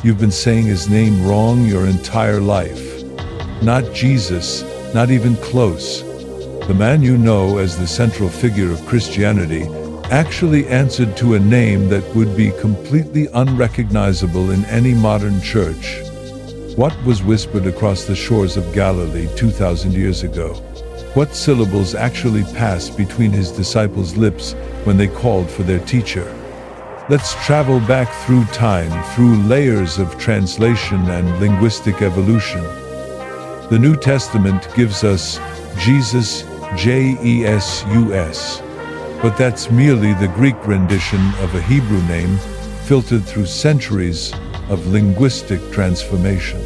You've been saying his name wrong your entire life. Not Jesus, not even close. The man you know as the central figure of Christianity actually answered to a name that would be completely unrecognizable in any modern church. What was whispered across the shores of Galilee 2,000 years ago? What syllables actually passed between his disciples' lips when they called for their teacher? Let's travel back through time, through layers of translation and linguistic evolution. The New Testament gives us Jesus, J-E-S-U-S, but that's merely the Greek rendition of a Hebrew name filtered through centuries of linguistic transformation.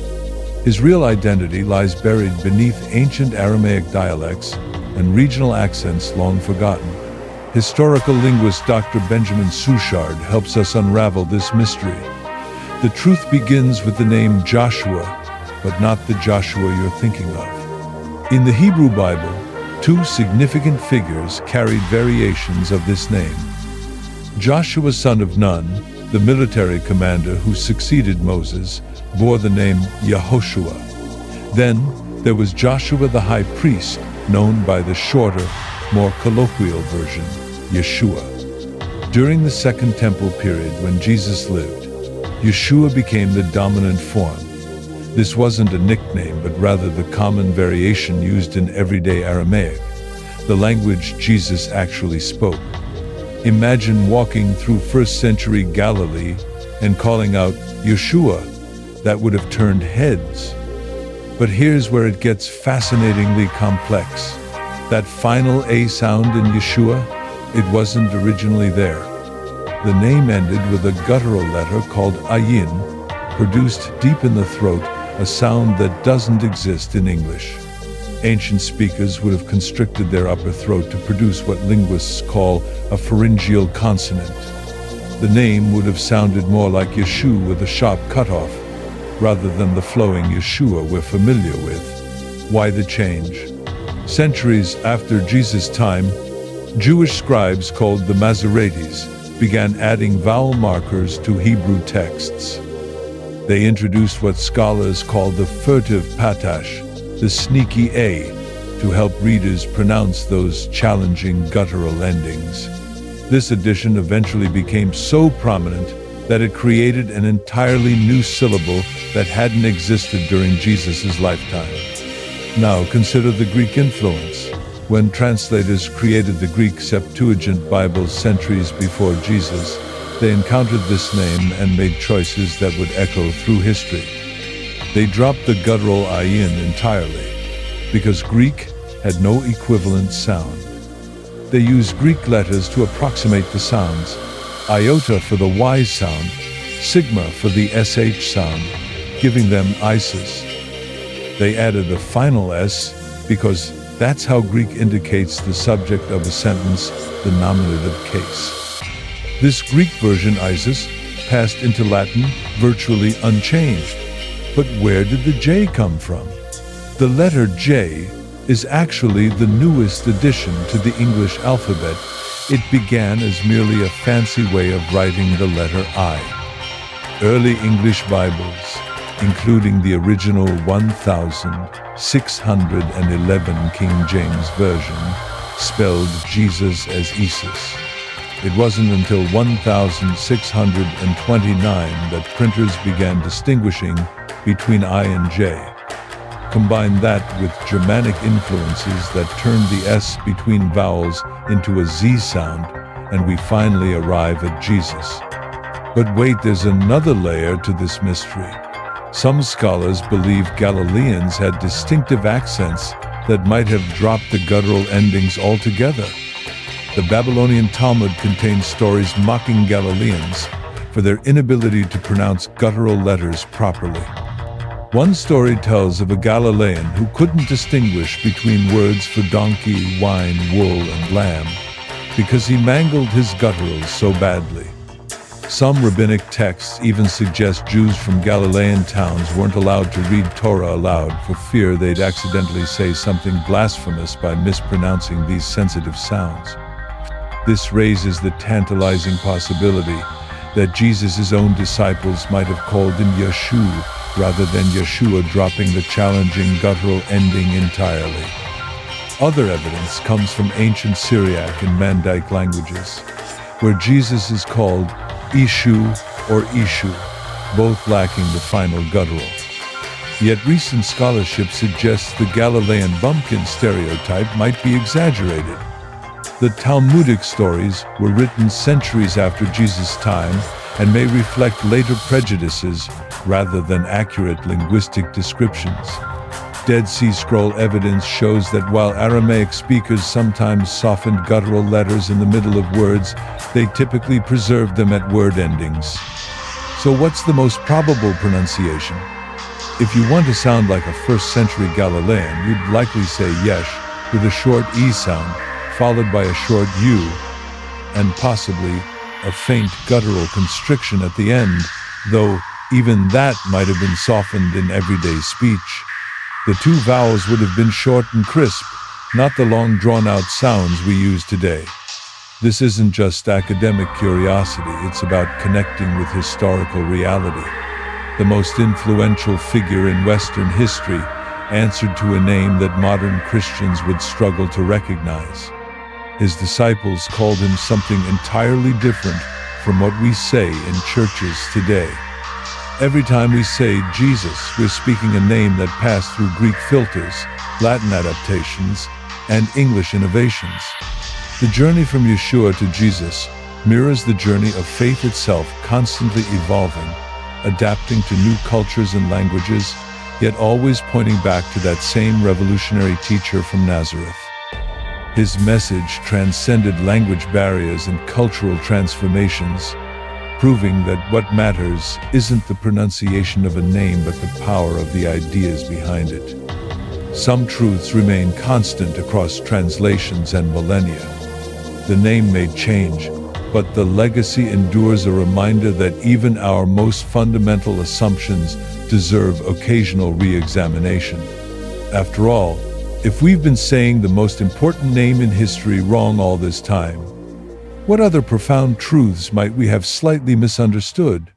His real identity lies buried beneath ancient Aramaic dialects and regional accents long forgotten. Historical linguist Dr. Benjamin Suchard helps us unravel this mystery. The truth begins with the name Joshua, but not the Joshua you're thinking of. In the Hebrew Bible, two significant figures carried variations of this name. Joshua, son of Nun, the military commander who succeeded Moses, bore the name Yehoshua. Then there was Joshua the high priest, known by the shorter, more colloquial version, Yeshua. During the Second Temple period when Jesus lived, Yeshua became the dominant form. This wasn't a nickname, but rather the common variation used in everyday Aramaic, the language Jesus actually spoke. Imagine walking through first-century Galilee and calling out, Yeshua. That would have turned heads. But here's where it gets fascinatingly complex. That final A sound in Yeshua, it wasn't originally there. The name ended with a guttural letter called ayin, produced deep in the throat, a sound that doesn't exist in English. Ancient speakers would have constricted their upper throat to produce what linguists call a pharyngeal consonant. The name would have sounded more like Yeshu with a sharp cutoff, rather than the flowing Yeshua we're familiar with. Why the change? Centuries after Jesus' time, Jewish scribes called the Masoretes began adding vowel markers to Hebrew texts. They introduced what scholars call the furtive patash, the sneaky A, to help readers pronounce those challenging guttural endings. This addition eventually became so prominent that it created an entirely new syllable that hadn't existed during Jesus' lifetime. Now consider the Greek influence. When translators created the Greek Septuagint Bible centuries before Jesus, they encountered this name and made choices that would echo through history. They dropped the guttural ayin entirely, because Greek had no equivalent sound. They used Greek letters to approximate the sounds, iota for the Y sound, sigma for the SH sound, giving them Isis. They added a final S because that's how Greek indicates the subject of a sentence, the nominative case. This Greek version, Isis, passed into Latin virtually unchanged. But where did the J come from? The letter J is actually the newest addition to the English alphabet. It began as merely a fancy way of writing the letter I. Early English Bibles, including the original 1611 King James Version, spelled Jesus as Isis. It wasn't until 1629 that printers began distinguishing between I and J. Combine that with Germanic influences that turned the S between vowels into a Z sound, and we finally arrive at Jesus. But wait, there's another layer to this mystery. Some scholars believe Galileans had distinctive accents that might have dropped the guttural endings altogether. The Babylonian Talmud contains stories mocking Galileans for their inability to pronounce guttural letters properly. One story tells of a Galilean who couldn't distinguish between words for donkey, wine, wool, and lamb because he mangled his gutturals so badly. Some rabbinic texts even suggest Jews from Galilean towns weren't allowed to read Torah aloud for fear they'd accidentally say something blasphemous by mispronouncing these sensitive sounds. This raises the tantalizing possibility that Jesus' own disciples might have called him Yeshua rather than Yeshua, dropping the challenging guttural ending entirely. Other evidence comes from ancient Syriac and Mandaic languages, where Jesus is called Ishu or Ishu, both lacking the final guttural. Yet recent scholarship suggests the Galilean bumpkin stereotype might be exaggerated. The Talmudic stories were written centuries after Jesus' time and may reflect later prejudices rather than accurate linguistic descriptions. Dead Sea Scroll evidence shows that while Aramaic speakers sometimes softened guttural letters in the middle of words, they typically preserved them at word endings. So what's the most probable pronunciation? If you want to sound like a first-century Galilean, you'd likely say Yesh with a short E sound, followed by a short U, and possibly a faint guttural constriction at the end, though even that might have been softened in everyday speech. The two vowels would have been short and crisp, not the long drawn-out sounds we use today. This isn't just academic curiosity, it's about connecting with historical reality. The most influential figure in Western history answered to a name that modern Christians would struggle to recognize. His disciples called him something entirely different from what we say in churches today. Every time we say Jesus, we're speaking a name that passed through Greek filters, Latin adaptations, and English innovations. The journey from Yeshua to Jesus mirrors the journey of faith itself, constantly evolving, adapting to new cultures and languages, yet always pointing back to that same revolutionary teacher from Nazareth. His message transcended language barriers and cultural transformations, proving that what matters isn't the pronunciation of a name but the power of the ideas behind it. Some truths remain constant across translations and millennia. The name may change, but the legacy endures, a reminder that even our most fundamental assumptions deserve occasional re-examination. After all, if we've been saying the most important name in history wrong all this time, what other profound truths might we have slightly misunderstood?